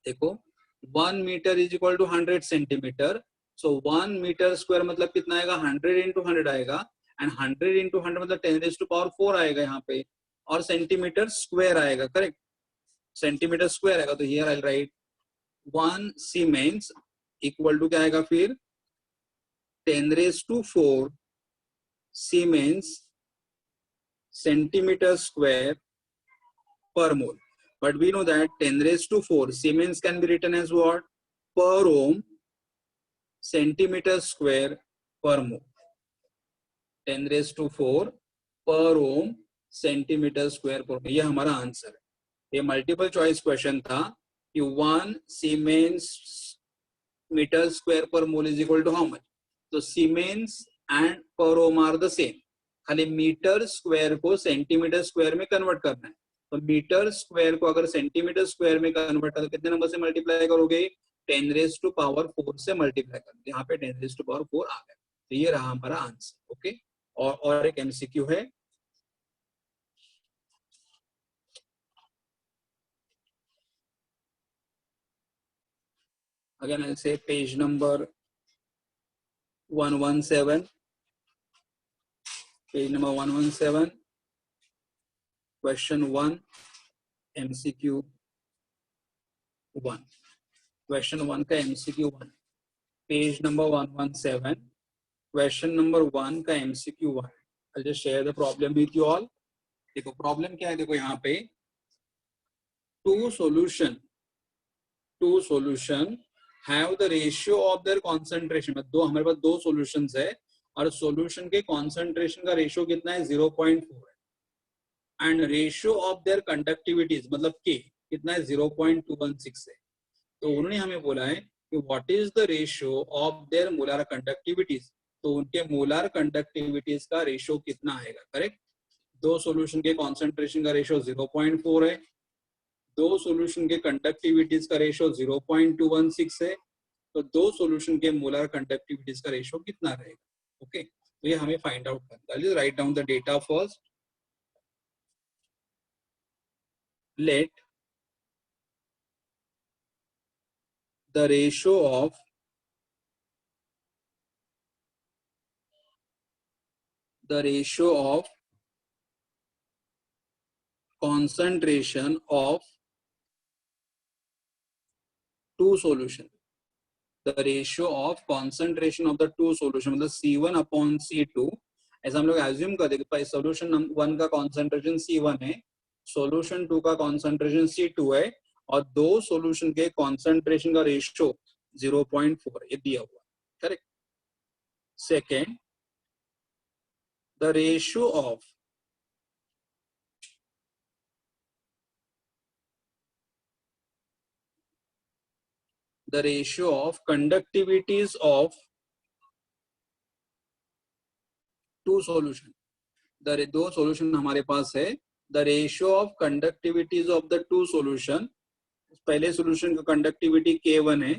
देखो 1 metre is equal to 100 centimetre. So 1 metre square मतलब कितना आएगा, 100 इंटू 100 आएगा, एंड 100 इंटू 100 मतलब 10 रेज़ टू पावर 4 आएगा यहाँ पे, और सेंटीमीटर स्क्वायर आएगा. करेक्ट, सेंटीमीटर स्क्वायर आएगा. तो here I write 1 siemens equal to क्या आएगा फिर, 10 raise to 4 siemens centimeter square per mole. But we know that 10 raised to 4 Siemens can be written as what? Per ohm centimeter square per mole. 10 raised to 4 per ohm centimeter square per mole. ये हमारा answer है. ये multiple choice question था कि 1 Siemens meter square per mole is equal to how much? तो Siemens and per ohm are the same. खाली metre square को centimetre square में कन्वर्ट करना है. तो मीटर स्क्वायर को अगर सेंटीमीटर स्क्वायर में कन्वर्ट करो, कितने नंबर से मल्टीप्लाई करोगे, 10 रेज़ टू पावर 4 से मल्टीप्लाई करोगे. यहाँ पे 10 रेज़ टू पावर 4 आ गया. तो ये रहा हमारा आंसर. ओके, और एक एमसीक्यू है. Again I say page number 117. Page number 117, question 1, MCQ 1. Question 1 का MCQ 1, page number 117, question number 1 का MCQ 1. I just share the problem with you all. देखो प्रॉब्लम क्या है, देखो यहाँ पे two solution have the ratio of their concentration. दो, हमारे पास दो सॉल्यूशंस है और सॉल्यूशन के कॉन्सेंट्रेशन का रेशियो कितना है, 0.4 है. And ratio of there conductivities मतलब के कितना है, 0.216 है. तो उन्होंने हमें बोला है कि what is the ratio of there molar conductivities. तो उनके मोलर कंडक्टिविटीज का रेशियो कितना आएगा. करेक्ट, दो सॉल्यूशन के कॉन्सेंट्रेशन का रेशियो 0.4 है, दो सॉल्यूशन के कंडक्टिविटीज का रेशियो 0.216 है. तो दो सॉल्यूशन के मोलर कंडक्टिविटीज का रेशियो कितना रहेगा. ओके, तो ये हमें फाइंड आउट करना है. Right down the data first. Let the ratio of concentration of two solution. The ratio of concentration of the two solution मतलब C1 upon C2. ऐसा हम लोग एज्यूम कर देंगे सोल्यूशन 1 का कॉन्सेंट्रेशन C1 है, सोल्यूशन 2 का कॉन्सेंट्रेशन C2 है, और दो सॉल्यूशन के कॉन्सेंट्रेशन का रेशियो 0.4 ये दिया हुआ. Correct. Second, the ratio of conductivities of two solution. दो सॉल्यूशन हमारे पास है. The ratio of conductivities of the two solution. पहले सॉल्यूशन का कंडक्टिविटी K1 है,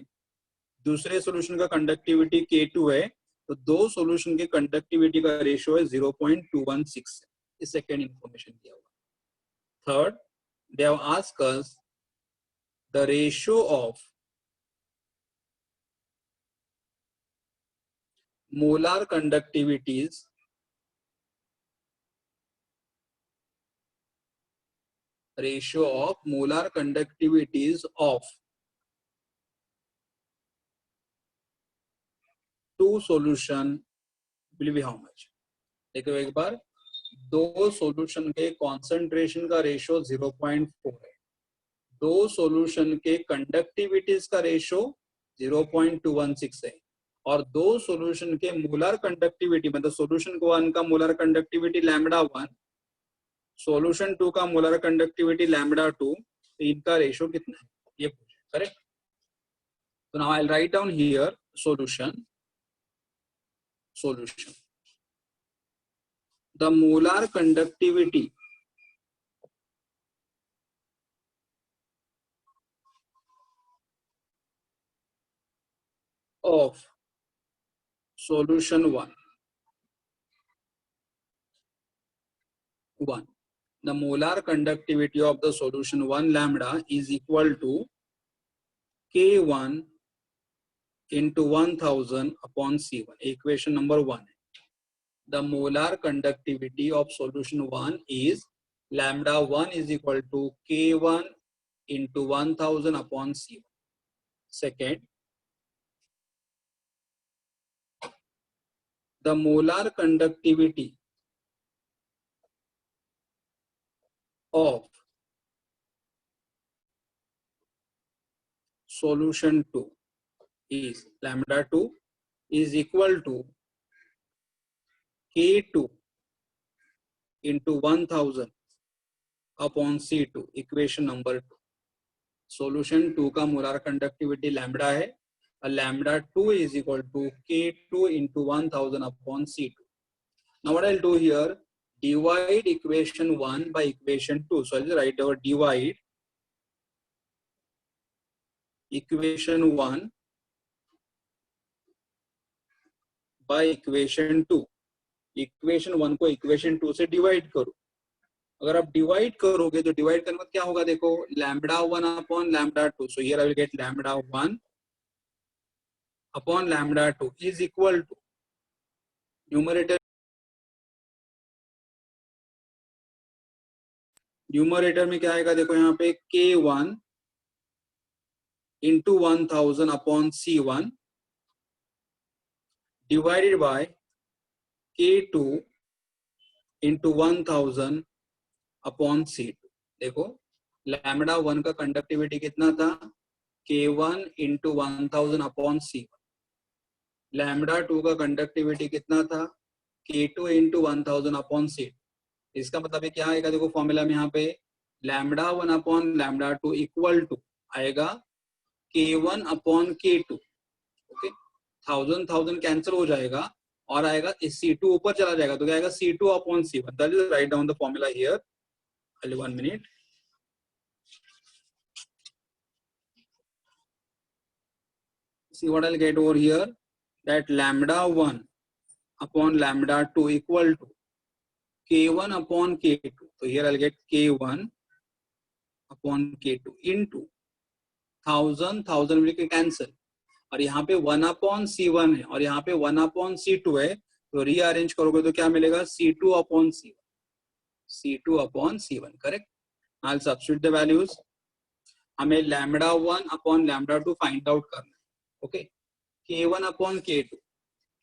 दूसरे सॉल्यूशन का कंडक्टिविटी K2 है. तो दो सॉल्यूशन के कंडक्टिविटी का रेशियो है 0.216. इस सेकेंड इंफॉर्मेशन दिया हुआ. Third, they have asked us the ratio of molar conductivities of two solution will be how much. देखो एक बार, दो सॉल्यूशन के कॉन्सेंट्रेशन का रेशियो 0.4 है, दो सॉल्यूशन के कंडक्टिविटीज का रेशियो 0.216 है, और दो सॉल्यूशन के मोलर कंडक्टिविटी मतलब सॉल्यूशन 1 का मोलर कंडक्टिविटी λ1, सॉल्यूशन 2 का मोलर कंडक्टिविटी λ2. तो इनका रेशियो कितना है ये पूछे. करेक्ट. तो now I will write down here solution. The molar conductivity of solution 1. The molar conductivity of the solution 1 lambda is equal to K1 into 1000 upon C1. Equation number 1. The molar conductivity of solution 1 is lambda 1 is equal to K1 into 1000 upon C1. Second, the molar conductivity of solution 2 is lambda 2 is equal to K2 into 1000 upon C2. Equation number 2. Solution 2 का molar conductivity lambda है और lambda 2 is equal to K2 into 1000 upon C2. Now what I'll do here, divide equation 1 by equation 2. So I'll just write our divide equation 1 by equation 2. Equation 1 को equation 2 से divide करो. अगर आप divide करोगे तो divide करने में क्या होगा, देखो lambda 1 upon lambda 2. So here I will get lambda 1 upon lambda 2 is equal to numerator में क्या आएगा, देखो यहाँ पे K1 into 1000 upon C1 divided by K2 into 1000 upon C2. देखो लैम्बडा 1 का कंडक्टिविटी कितना था, K1 into 1000 upon C1. Lambda 2 का कंडक्टिविटी कितना था, K2 इंटू 1000 अपॉन C2. इसका मतलब है क्या आएगा, देखो फॉर्मूला में यहाँ पे lambda 1 upon lambda 2 equal to आएगा K1 upon K2. Okay, 1000 cancel हो जाएगा और आएगा C2 ऊपर चला जाएगा तो क्या आएगा C2 upon C1. That is right down the formula here. Only 1 minute. See what I'll get over here, that lambda 1 upon lambda 2 equal to K1 upon K2. So here I'll get K1 upon K2 into 1000 will cancel और यहाँ पे 1 upon C1 है और यहाँ पे 1 upon C2 है. तो rearrange करोगे तो क्या मिलेगा, C2 upon C1. C2 upon C1. Correct. I'll substitute the values. हमें lambda 1 upon lambda 2 find out करना है. Okay, K1 upon K2.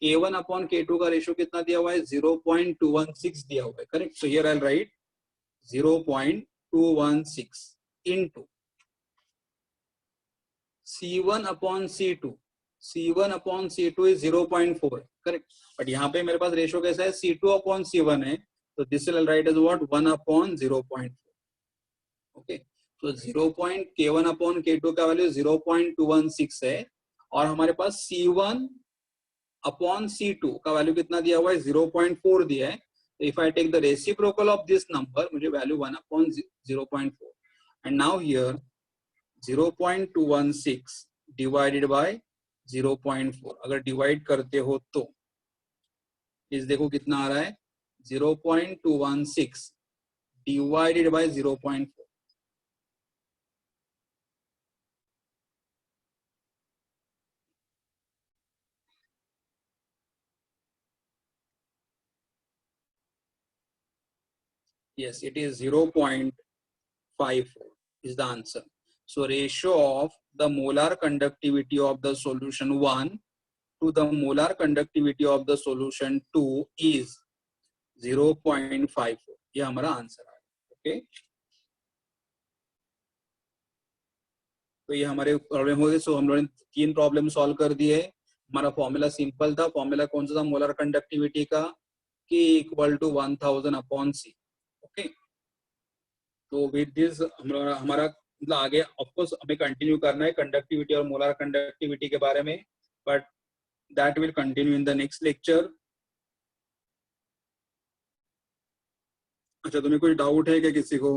K1 upon K2 का रेशियो कितना दिया हुआ है, 0.216 दिया हुआ है. Correct. So here I will right 0.216 into C1 upon C2. C1 upon C2 is 0.4. Correct. But यहाँ पे मेरे पास रेशियो कैसा है, C2 अपॉन C1 है, तो this will write as what 1 upon 0.4. Okay, तो K1 अपॉन K2 का वैल्यू 0.216 है और हमारे पास C1 अपॉन C2 का वैल्यू कितना दिया हुआ है, 0.4 दिया है. If I take the reciprocal of this number मुझे value 1 upon 0.4. And now here 0.216 divided by 0.4. अगर डिवाइड करते हो तो इस देखो कितना आ रहा है, 0.216 divided by 0.4. Yes, it is 0.54 is the answer. So ratio of the molar conductivity of the solution 1 to the molar conductivity of the solution 2 is 0.54. ये हमारा आंसर है. ओके, तो ये हमारे प्रॉब्लम हो गए. सो हम लोगों ने 3 प्रॉब्लम सॉल्व कर दिए. हमारा फॉर्मूला सिंपल था. फॉर्मूला कौन सा था, मोलर कंडक्टिविटी का, K equal to 1000 upon C. Okay, तो विद दिस हमारा मतलब आगे ऑफकोर्स हमें कंटिन्यू करना है कंडक्टिविटी और मोलर कंडक्टिविटी के बारे में, but that will continue in the next lecture. अच्छा, तुम्हें कोई डाउट है क्या किसी को?